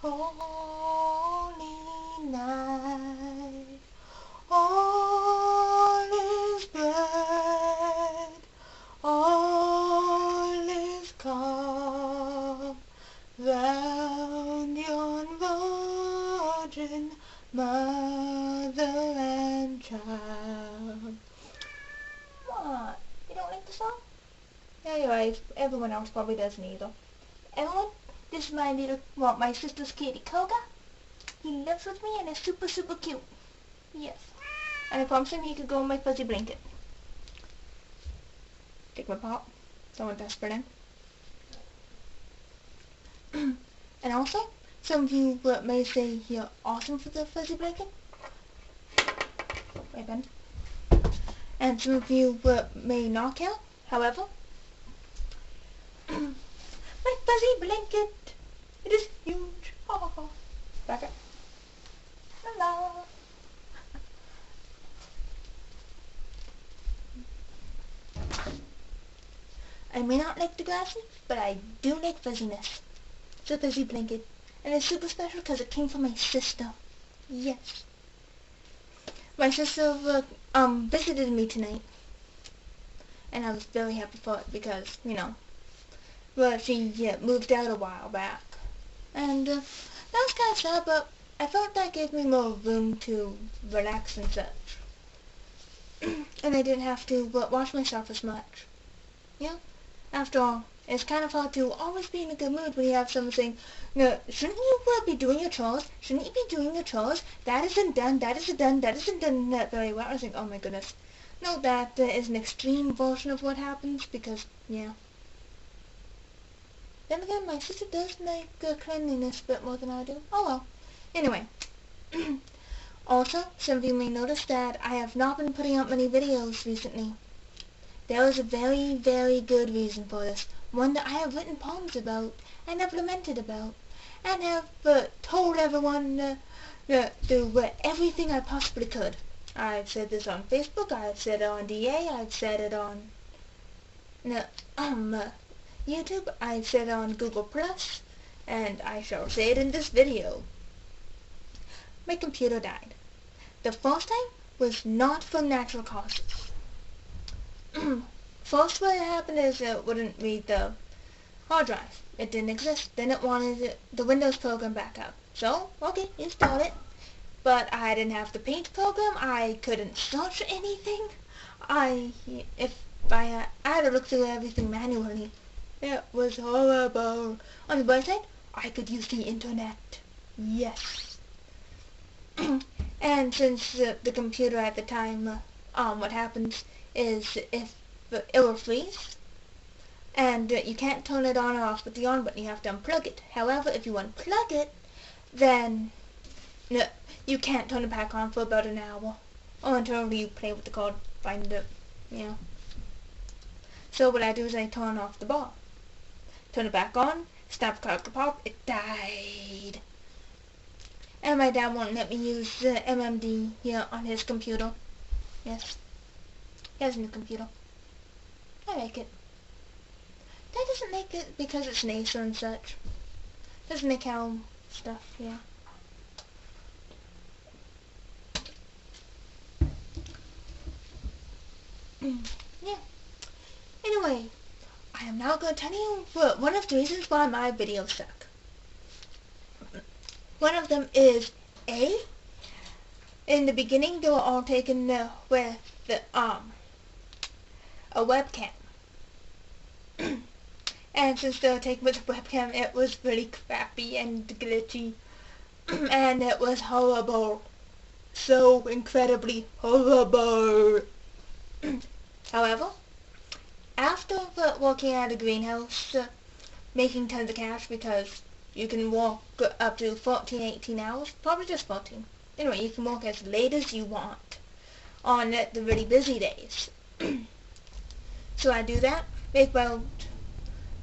Holy night, all is bright, all is calm, round yon virgin mother and child. What? You don't like the song? Anyways, everyone else probably doesn't either. Everyone, this is my sister's kitty, Koga. He lives with me and is super, super cute. Yes. And I promised him he could go in my fuzzy blanket. Take my pop. Someone desperate in. And also, some of you may say you're awesome for the fuzzy blanket. Wait, Ben. And some of you may not care. However, my fuzzy blanket, it is huge. Ha ha ha. Back up. La la. I may not like the glasses, but I do like fuzziness. It's a fuzzy blanket, and it's super special because it came from my sister. Yes. My sister visited me tonight, and I was very happy for it because, you know, well, she moved out a while back, and that was kind of sad, but I felt that gave me more room to relax and such, and I didn't have to watch myself as much. Yeah. After all, it's kind of hard to always be in a good mood when you have someone saying, no, shouldn't you be doing your chores? Shouldn't you be doing your chores? That isn't done, that isn't done, that isn't done that very well. I was like, oh my goodness. No, that is an extreme version of what happens because, yeah. Then again, my sister does like cleanliness a bit more than I do. Oh well. Anyway. Also, some of you may notice that I have not been putting out many videos recently. There was a very, very good reason for this. One that I have written poems about, and have lamented about, and have told everyone do everything I possibly could. I've said this on Facebook, I've said it on DA, I've said it on YouTube, I've said it on Google+, and I shall say it in this video. My computer died. The first time was not from natural causes. First what happened is it wouldn't read the hard drive. It didn't exist. Then it wanted the Windows program back up. So, okay, installed it. But I didn't have the Paint program. I couldn't search anything. I had to look through everything manually. It was horrible. On the bright side, I could use the internet. Yes. And since the computer at the time, what happens is if it will freeze, and you can't turn it on or off with the on button, you have to unplug it. However, if you unplug it, then you can't turn it back on for about an hour, or until you play with the code, find it, you know. So what I do is I turn off the bar, turn it back on, snap crackle pop, it died. And my dad won't let me use the MMD here on his computer. Yes. He has a new computer. I like it. That doesn't make it because it's nicer and such. Doesn't make how stuff, yeah. Yeah. Anyway, I am now going to tell you one of the reasons why my videos suck. One of them is in the beginning they were all taken with a webcam. And since they were taken with a webcam, it was really crappy and glitchy. And it was horrible. So incredibly horrible. However, after working at a greenhouse, making tons of cash because you can work up to 14, 18 hours, probably just 14. Anyway, you can work as late as you want on the really busy days. So I do that, make about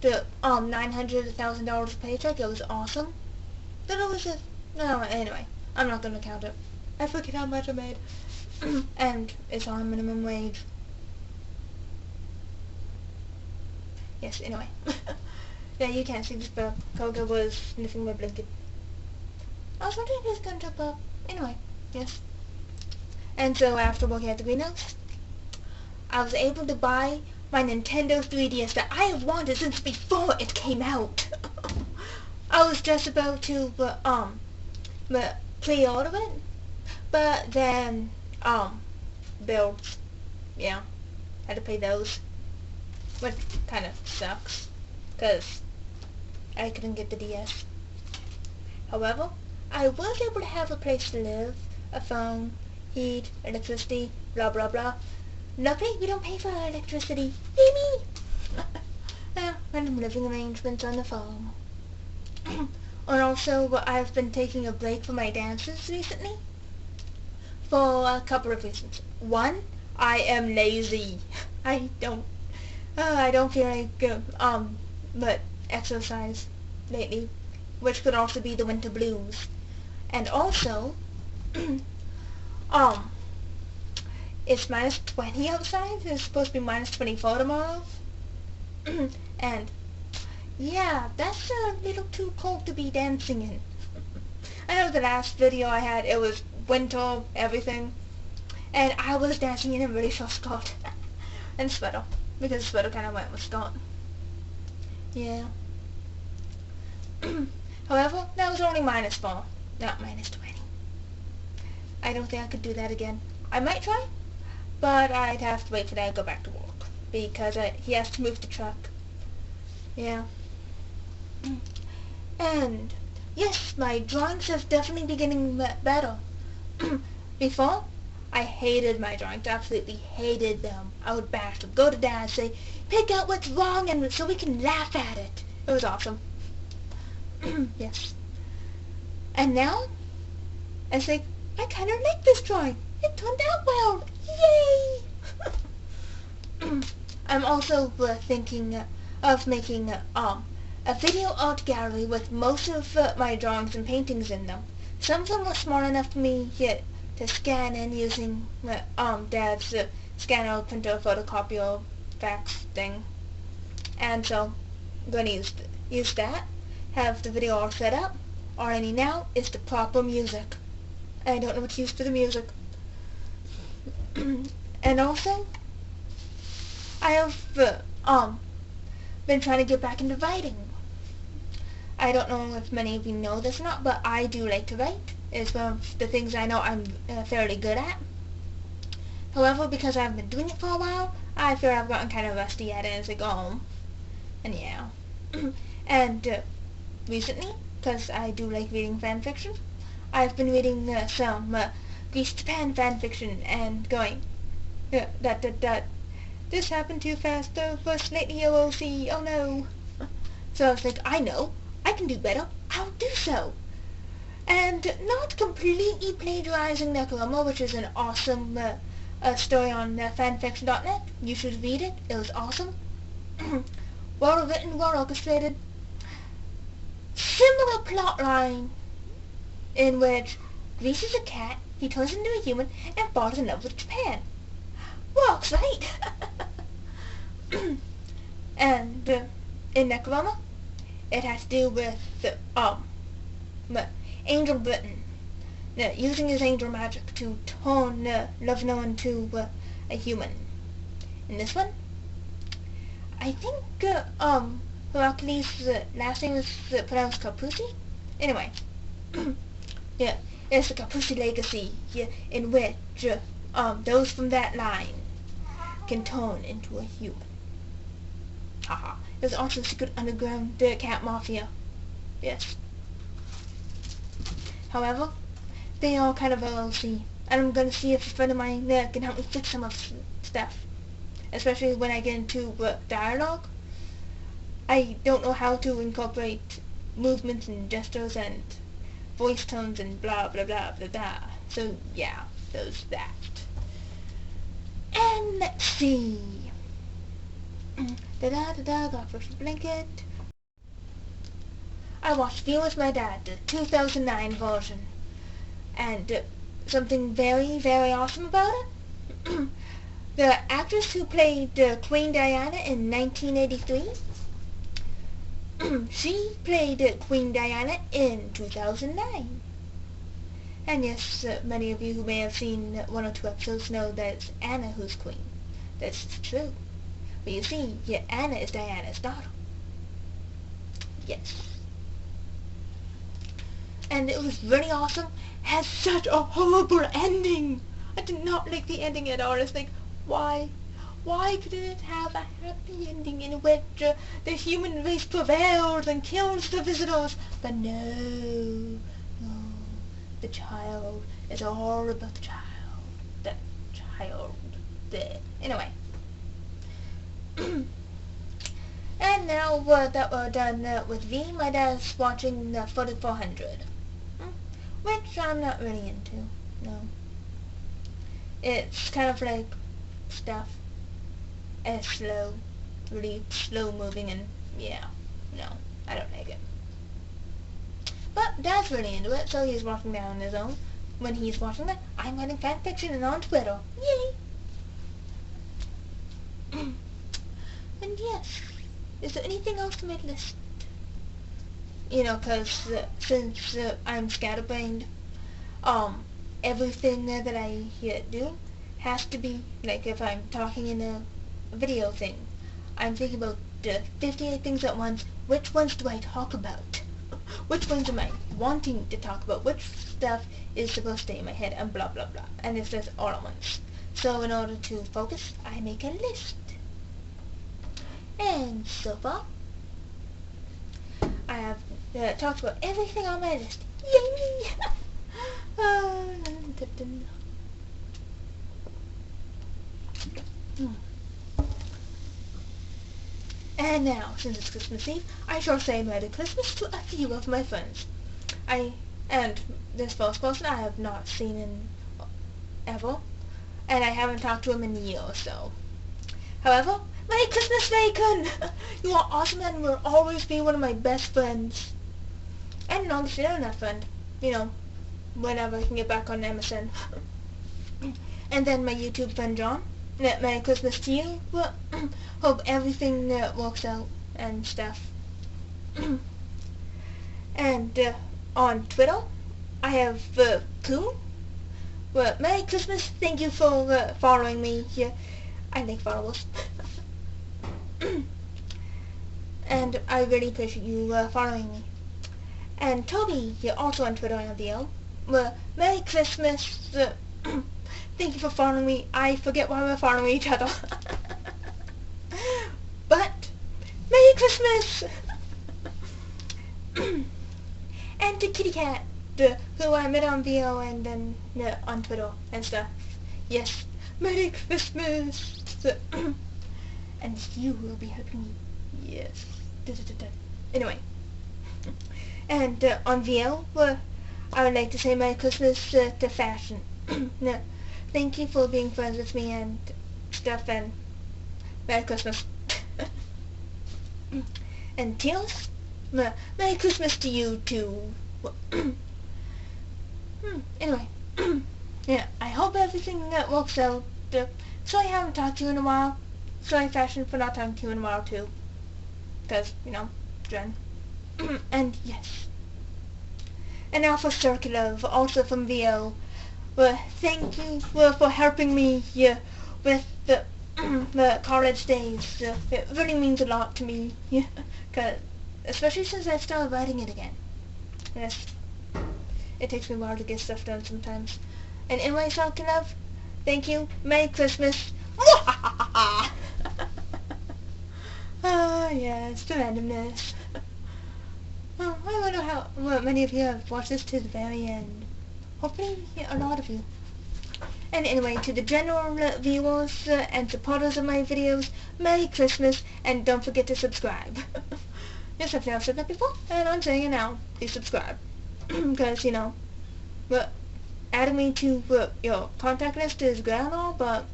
the $900, $1,000 paycheck. It was awesome. Then it was just, no, anyway, I'm not gonna count it. I forget how much I made. And it's on minimum wage. Yes, anyway. Yeah, you can't see this, but Koga was sniffing my blanket. I was wondering if he was going to jump up. Anyway, yes. And so after working at the greenhouse, I was able to buy my Nintendo 3DS that I have wanted since before it came out. I was just about to pre-order it, but then bills, yeah, had to pay those, which kind of sucks, because I couldn't get the DS. However, I was able to have a place to live, a phone, heat, electricity, blah blah blah. Luckily, we don't pay for our electricity. Me. Random living arrangements on the farm. And also, I've been taking a break from my dances recently for a couple of reasons. One, I am lazy. I don't feel like but exercise lately, which could also be the winter blues. And also, it's minus 20 outside. It's supposed to be minus 24 tomorrow. And yeah, that's a little too cold to be dancing in. I know the last video I had, it was winter, everything, and I was dancing in a really short skirt and sweater, because the sweater kind of went with skirt. Yeah. However, that was only minus 4, not minus 20. I don't think I could do that again. I might try, but I'd have to wait for that to go back to work, because he has to move the truck. Yeah. And yes, my drawings have definitely been getting better. Before, I hated my drawings, absolutely hated them. I would bash them, go to Dad, say, pick out what's wrong, and so we can laugh at it. It was awesome. Yes. And now, I say, I kind of like this drawing. It turned out well. Yay! I'm also thinking of making a video art gallery with most of my drawings and paintings in them. Some of them were small enough for me to scan in using Dad's scanner, printer, photocopier, fax thing. And so I'm going to use that, have the video all set up. All I need now is the proper music. I don't know what to use for the music. And also, I have been trying to get back into writing. I don't know if many of you know this or not, but I do like to write. It's one of the things I know I'm fairly good at. However, because I've been doing it for a while, I feel I've gotten kind of rusty at it as I go home. And yeah. And recently, because I do like reading fan fiction, I've been reading some Grease Japan fan fiction and going, this happened too fast, first late hero see, oh no. So I was like, I know, I can do better, I'll do so. And not completely plagiarizing Necroma, which is an awesome story on fanfiction.net. You should read it, it was awesome. Well written, well orchestrated. Similar plot line in which Grease is a cat, he turns into a human, and falls in love with Japan. Works, right? And in Necroma, it has to do with Angel Britain using his angel magic to turn Lovino into a human. In this one, I think Heracles' last name is pronounced Capusi. Anyway, yeah, it's the Capusi legacy, in which those from that line can turn into a human. Haha. There's also secret underground cat mafia. Yes. However, they are kind of LLC, and I'm gonna see if a friend of mine can help me fix some of stuff. Especially when I get into dialogue. I don't know how to incorporate movements and gestures and voice tones and blah blah blah blah blah. So yeah, there's that. And let's see. Got first blanket. I watched Being With My Dad, the 2009 version. And something very, very awesome about it. The actress who played Queen Diana in 1983, she played Queen Diana in 2009. And yes, many of you who may have seen one or two episodes know that it's Anna who's queen. That's true. But you see, yeah, Anna is Diana's daughter. Yes. And it was really awesome. Has such a horrible ending. I did not like the ending at all. It's like, why? Why couldn't it have a happy ending in which the human race prevails and kills the visitors? But no, the child is all about the child. The child. Anyway. And now that we're done with V, my dad's watching 4400. Which I'm not really into. No. It's kind of like stuff. And slow. Really slow moving and yeah. No. I don't like it. But Dad's really into it, so he's watching that on his own. When he's watching that, I'm writing fanfiction and on Twitter. Yay! And yes, is there anything else on my list? You know, cause since I'm scatterbrained, everything that I do has to be, like if I'm talking in a video thing, I'm thinking about 58 things at once. Which ones do I talk about? Which ones am I wanting to talk about? Which stuff is supposed to stay in my head and blah blah blah. And it's just all at once. So in order to focus, I make a list. And so far, I have talked about everything on my list. Yay! And now, since it's Christmas Eve, I shall say Merry Christmas to a few of my friends. And this first person I have not seen in ever, and I haven't talked to him in a year or so. However, Merry Christmas, Bacon! You are awesome and will always be one of my best friends. And longest internet friend. You know, whenever I can get back on MSN. And then my YouTube friend John. Merry Christmas to you. Well, hope everything works out and stuff. And on Twitter, I have Pooh. Well, Merry Christmas. Thank you for following me. Yeah, I like followers. And I really appreciate you following me. And Toby, you're also on Twitter and VL. Well, Merry Christmas. Thank you for following me. I forget why we're following each other. But, Merry Christmas! And to Kitty Cat, who I met on VO and then on Twitter and stuff. Yes, Merry Christmas! And you will be helping me. Yes. Anyway. And on VL, I would like to say Merry Christmas to Fashion. No, thank you for being friends with me and stuff, and Merry Christmas. And Teals, Merry Christmas to you too. Anyway, yeah, I hope everything works out. Sorry I haven't talked to you in a while. Sorry Fashion for not talking to you in a while too. Because, you know, Jen. And yes. And now for Circular, also from VO. Well, thank you for helping me with the college days. It really means a lot to me. Yeah, especially since I started writing it again. Yes, it takes me a while to get stuff done sometimes. And anyway, Circular, thank you. Merry Christmas. Ah, yes, the randomness. Oh, I wonder how many of you have watched this to the very end. Hopefully, a lot of you. And anyway, to the general viewers and supporters of my videos, Merry Christmas, and don't forget to subscribe. Yes, I've never said that before, and I'm saying it now. Please subscribe. Because, you know, adding me to your contact list is great and all, but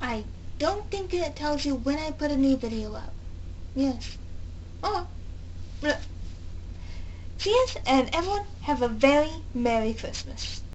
I don't think it tells you when I put a new video up. Yes. Oh. See you, and everyone have a very Merry Christmas.